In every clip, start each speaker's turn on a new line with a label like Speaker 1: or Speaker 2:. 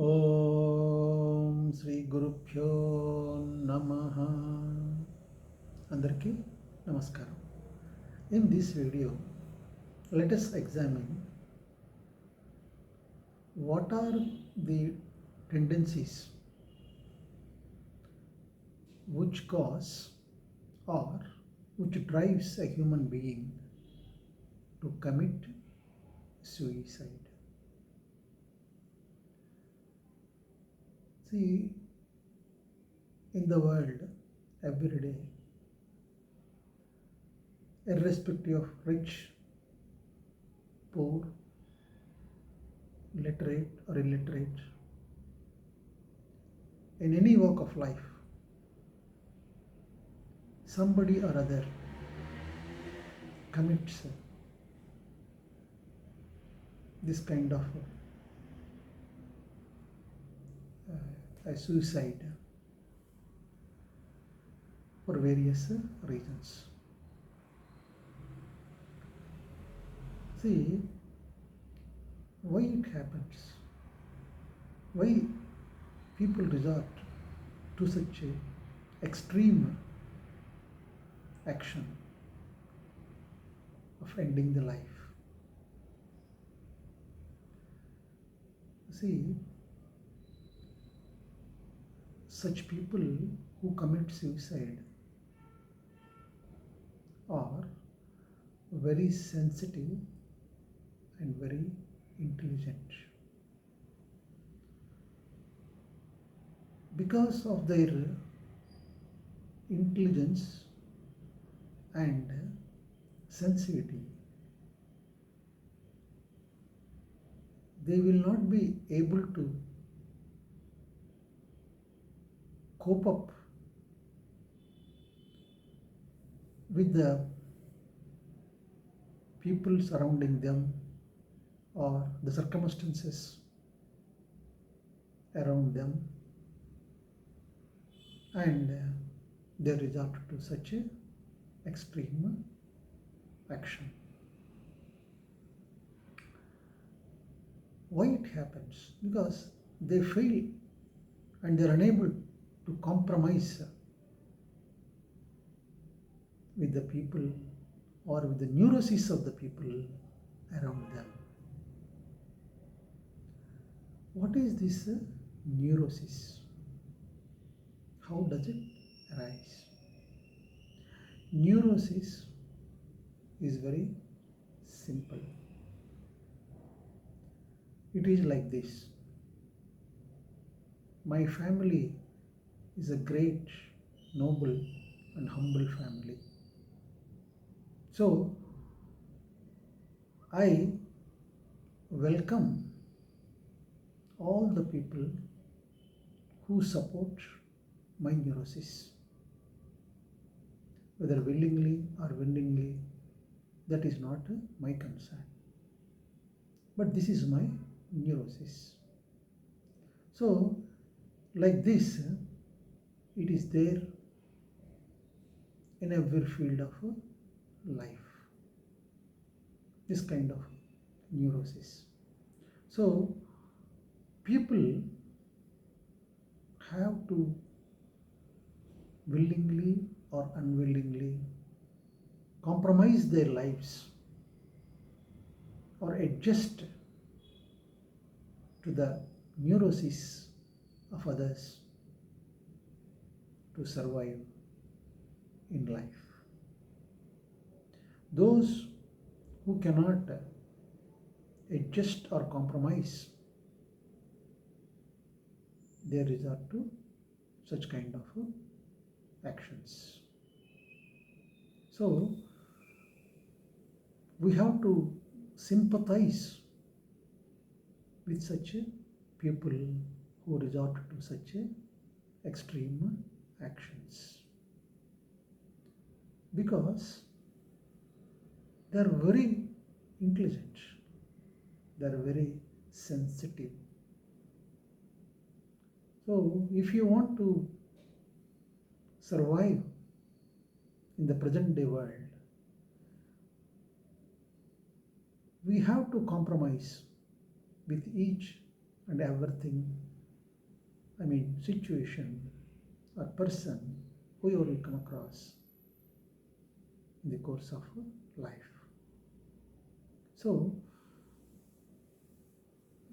Speaker 1: ఓం శ్రీ గురుభ్యో నమః. అందరికీ నమస్కారం. In this video, let us examine what are the tendencies which cause or which drives a human being to commit suicide. See, in the world, every day, irrespective of rich, poor, literate or illiterate, in any walk of life, somebody or other commits this kind of a suicide for various reasons. See, why it happens? Why people resort to such a extreme action of ending the life? See, such people who commit suicide are very sensitive and very intelligent. Because of their intelligence and sensitivity, they will not be able to cope up with the people surrounding them or the circumstances around them, and they resort to such a extreme action. Why it happens? Because they fail and they are unable to compromise with the people or with the neuroses of the people around them. What is this neurosis? How does it arise? Neurosis is very simple. It is like this. My family is a great, noble and humble family. So, I welcome all the people who support my neurosis, whether willingly or willingly, that is not my concern. But this is my neurosis. So, like this, it is there in every field of life, this kind of neurosis. So, people have to willingly or unwillingly compromise their lives or adjust to the neuroses of others to survive in life. Those who cannot adjust or compromise, they resort to such kind of actions. So, we have to sympathize with such people who resort to such extreme actions, because they are very intelligent, they are very sensitive. So, if you want to survive in the present day world, we have to compromise with each and everything, situation or person, whoever we come across in the course of life. So,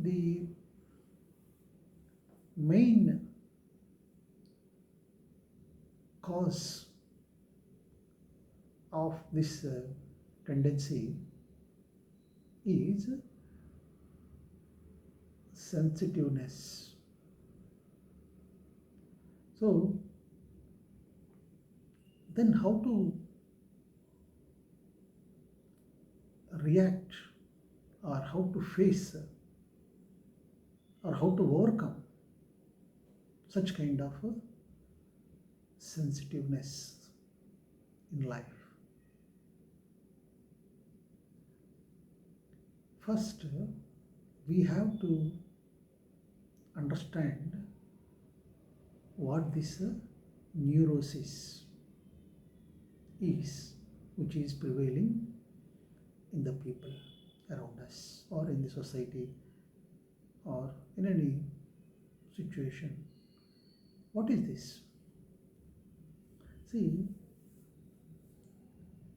Speaker 1: the main cause of this tendency is sensitiveness. So, then how to react, or how to face, or how to overcome such kind of sensitiveness in life? First, we have to understand what this neurosis is, which is prevailing in the people around us, or in the society, or in any situation. What is this? See,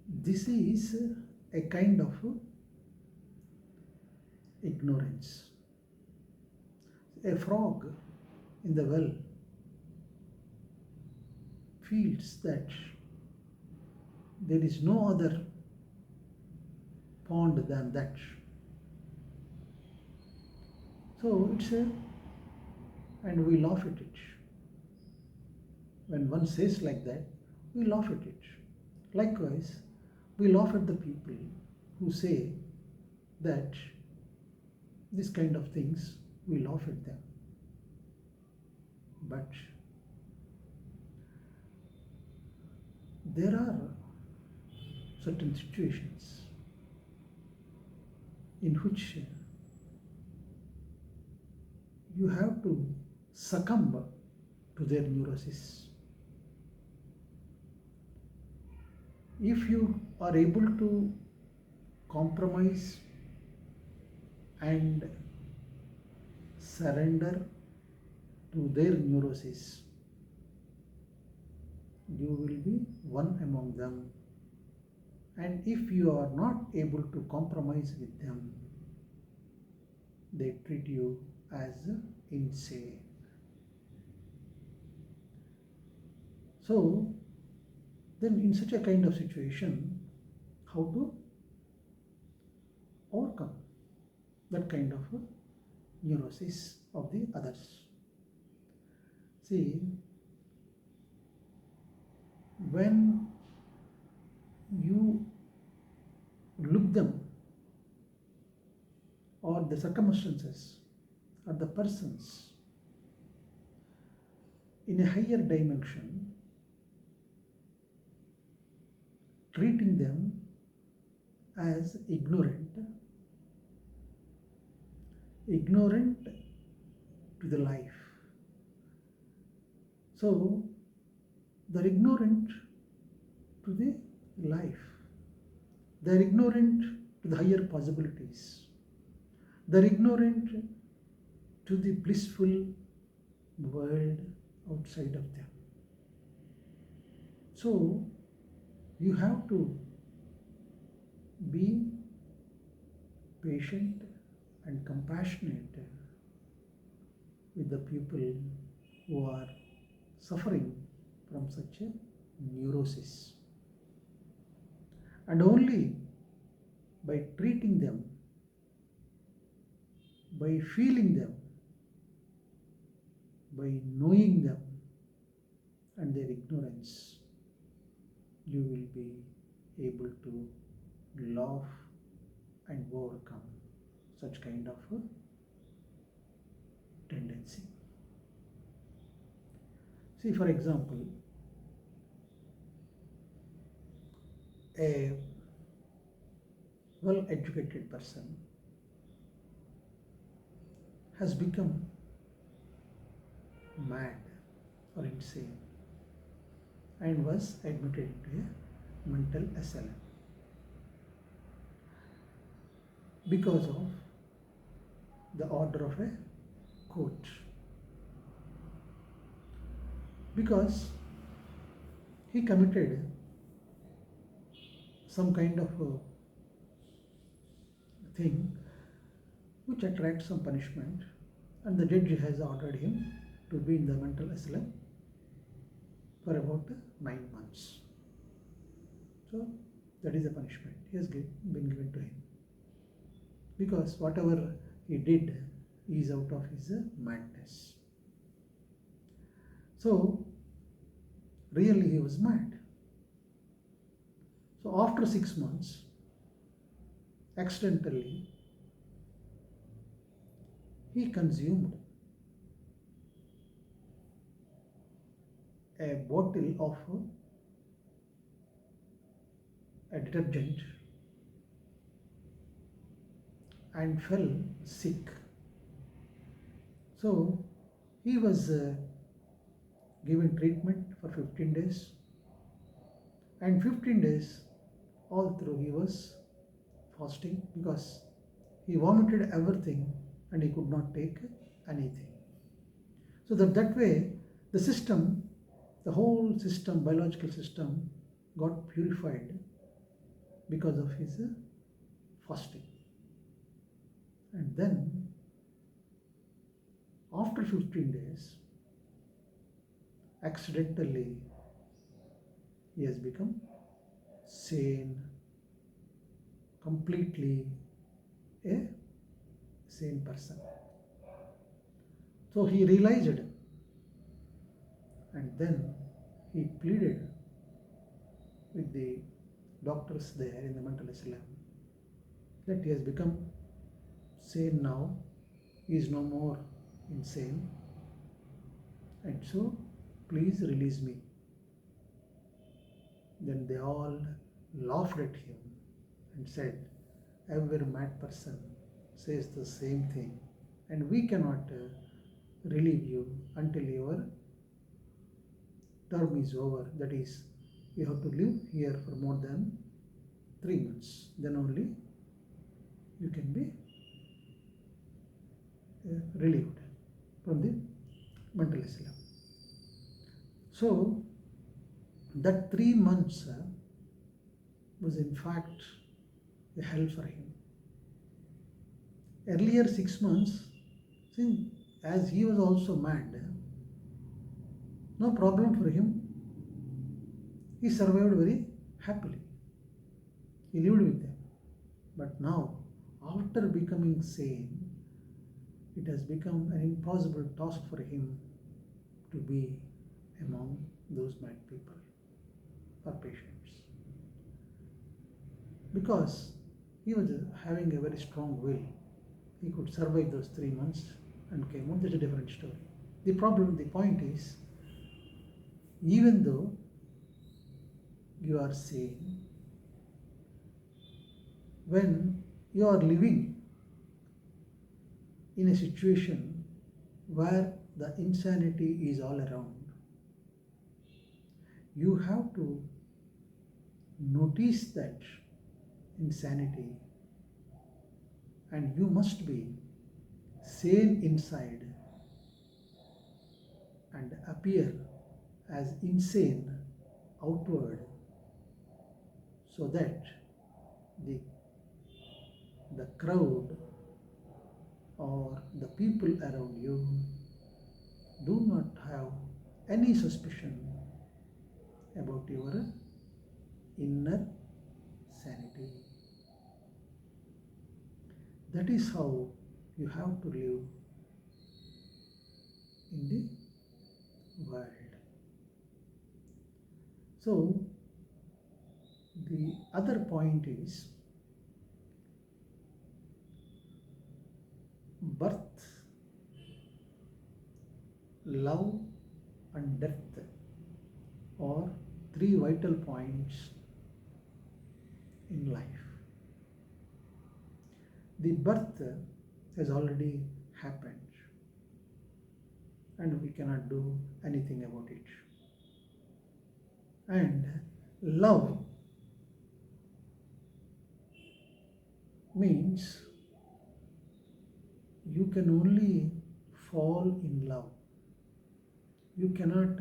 Speaker 1: this is a kind of ignorance. A frog in the well feels that there is no other pond than that. So and we laugh at it. When one says like that, we laugh at it. Likewise, we laugh at the people who say that this kind of things, we laugh at them. But there are certain situations in which you have to succumb to their neurosis. If you are able to compromise and surrender to their neurosis, you will be one among them. And if you are not able to compromise with them, they treat you as insane. So, then in such a kind of situation, how to overcome that kind of neurosis of the others? See, when you look them, or the circumstances, or the persons in a higher dimension, treating them as ignorant to the life. So, they're ignorant to the life. They're ignorant to the higher possibilities. They're ignorant to the blissful world outside of them. So, you have to be patient and compassionate with the people who are suffering from such a neurosis. And only by treating them, by feeling them, by knowing them and their ignorance, you will be able to laugh and overcome such kind of a tendency. See, for example, a well-educated person has become mad or insane and was admitted into a mental asylum because of the order of a court because he committed some kind of a thing which attracts some punishment, and the judge has ordered him to be in the mental asylum for about 9 months. So that is the punishment he has been given to him, because whatever he did is out of his madness. So really he was mad. So after 6 months, accidentally he consumed a bottle of a detergent and fell sick. So he was given treatment for 15 days, and 15 days all through he was fasting because he vomited everything and he could not take anything. So that way the system, the whole system, biological system, got purified because of his fasting. And then after 15 days, accidentally he has become sane, completely a sane person. So he realized it, and then he pleaded with the doctors there in the mental asylum that he has become sane now, he is no more insane, and so please release me. Then they all laughed at him and said, every mad person says the same thing, and we cannot relieve you until your term is over. That is, you have to live here for more than 3 months. Then only you can be relieved from the mental asylum. So that 3 months was in fact a hell for him. Earlier 6 months, since as he was also mad, no problem for him. He survived very happily. He lived with them. But now, after becoming sane, it has become an impossible task for him to be among those mad people or patients. Because he was having a very strong will. He could survive those 3 months and came out. That's a different story. The point is, even though you are sane, when you are living in a situation where the insanity is all around, you have to notice that insanity, and you must be sane inside and appear as insane outward, so that the crowd or the people around you do not have any suspicion about your inner sanity. That is how you have to live in the world. So the other point is, birth, love and death are 3 vital points in life. The birth has already happened and we cannot do anything about it. And love means you can only fall in love. You cannot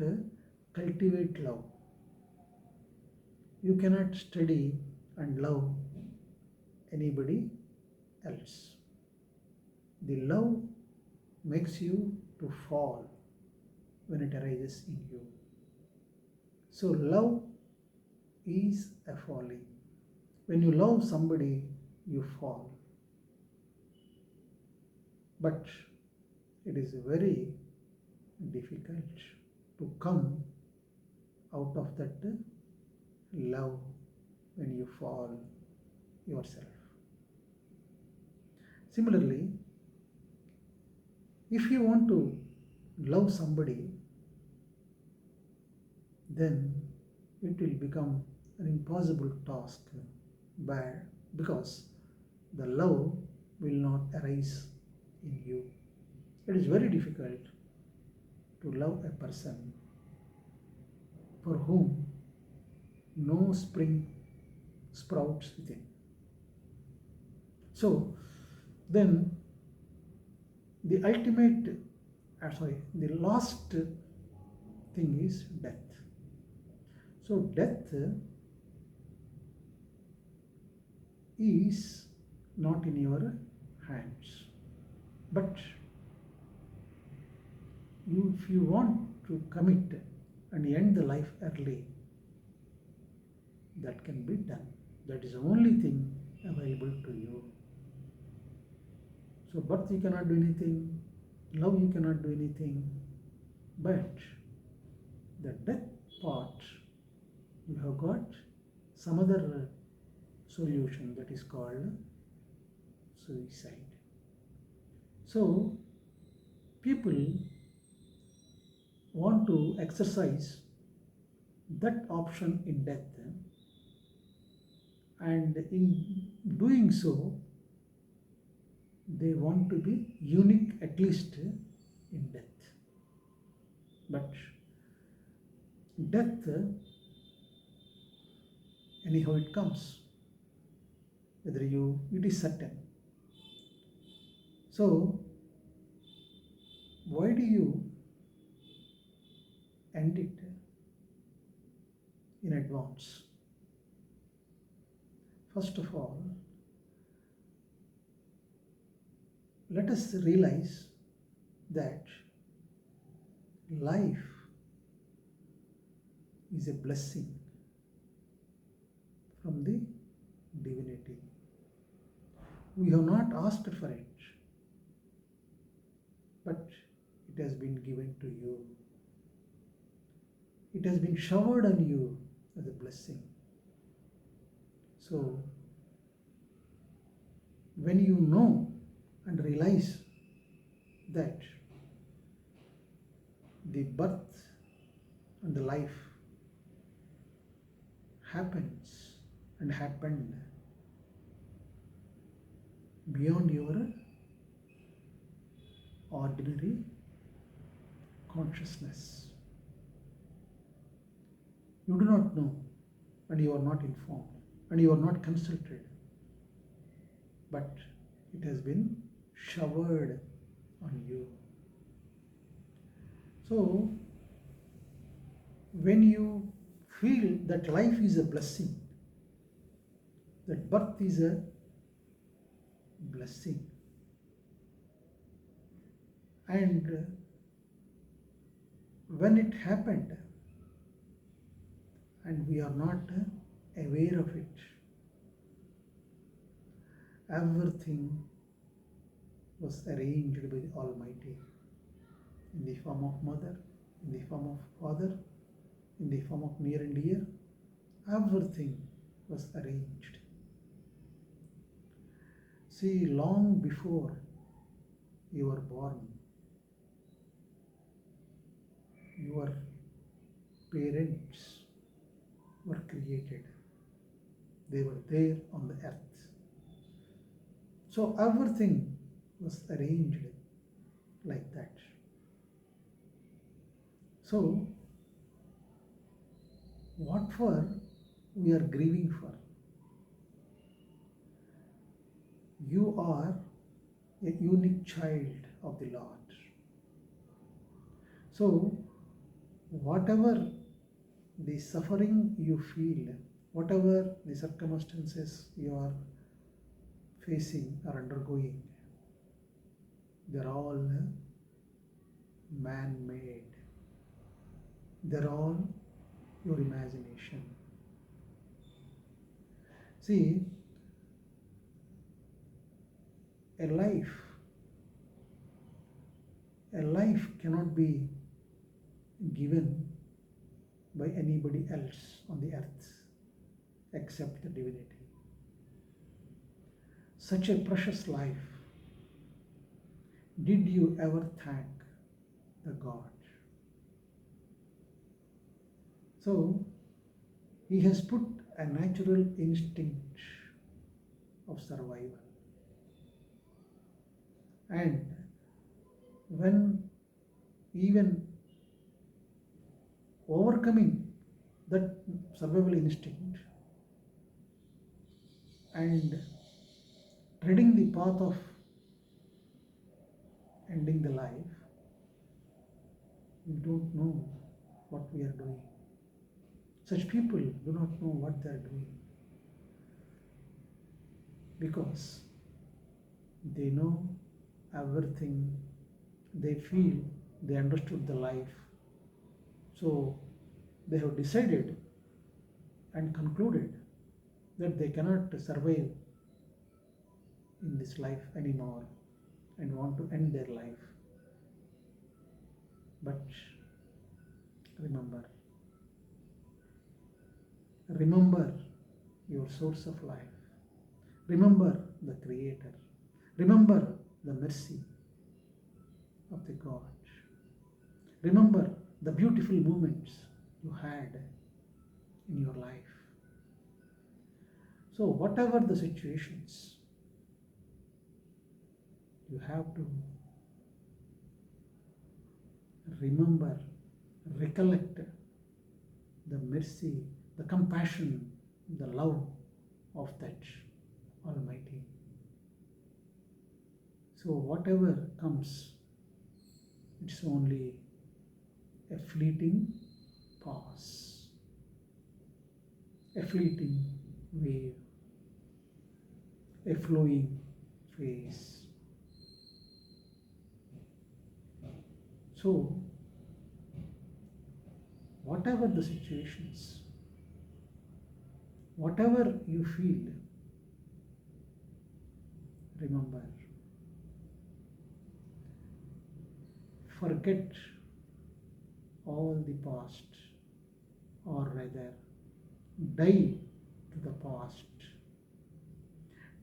Speaker 1: cultivate love. You cannot study and love anybody else. The love makes you to fall when it arises in you. So love is a falling. When you love somebody, you fall. But it is very difficult to come out of that love when you fall yourself. Similarly, if you want to love somebody, then it will become an impossible task because the love will not arise in you. It is very difficult to love a person for whom no spring sprouts within. So then the last thing is death. So death is not in your hands, but if you want to commit and end the life early, that can be done. That is the only thing available to you. So birth you cannot do anything, love you cannot do anything, but the death part, you have got some other solution, that is called suicide. So people want to exercise that option in death, and in doing so they want to be unique at least in death. But death, anyhow it comes, it is certain. So why do you end it in advance? First of all, let us realize that life is a blessing from the divinity. We have not asked for it, but it has been given to you. It has been showered on you as a blessing. So when you know and realize that the birth and the life happens and happened beyond your ordinary consciousness, you do not know, and you are not informed, and you are not consulted, but it has been showered on you. So when you feel that life is a blessing, that birth is a blessing, and when it happened and we are not aware of it, everything was arranged by the Almighty in the form of mother, in the form of father, in the form of near and dear. Everything was arranged. See, long before you were born, your parents were created. They were there on the earth. So everything was arranged like that. So what for we are grieving for? You are a unique child of the Lord. So, whatever the suffering you feel, whatever the circumstances you are facing or undergoing, they're all man made, they're all your imagination. See, a life, a life cannot be given by anybody else on the earth except the divinity. Such a precious life, did you ever thank the God? So, He has put a natural instinct of survival. And when even overcoming that survival instinct and treading the path of ending the life, we don't know what we are doing. Such people do not know what they are doing because they know everything, they feel, they understood the life. So they have decided and concluded that they cannot survive in this life anymore and want to end their life. But remember, remember your source of life. Remember the Creator. Remember the mercy of the God. Remember the beautiful moments you had in your life. So, whatever the situations, you have to remember, recollect the mercy, the compassion, the love of that Almighty. So, whatever comes, it's only a fleeting pause, a fleeting wave, a flowing phase. So, whatever the situations, whatever you feel, remember, forget all the past, or rather, die to the past.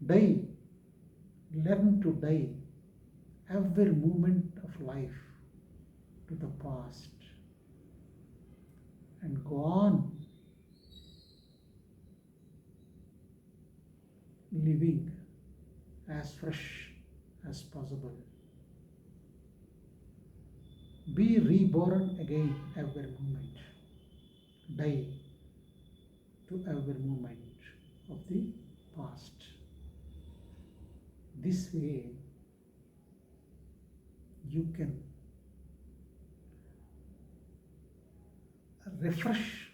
Speaker 1: Die, learn to die every moment of life to the past and go on living as fresh as possible. Be reborn again every moment. Die to every moment of the past. This way, you can refresh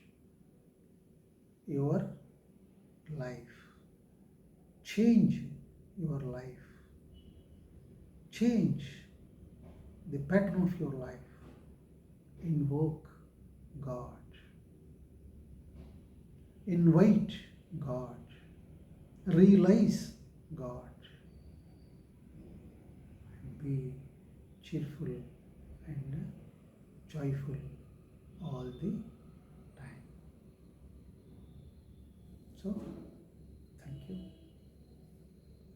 Speaker 1: your life, change your life, change the pattern of your life, invoke God, invite God, realize God, and be cheerful and joyful all the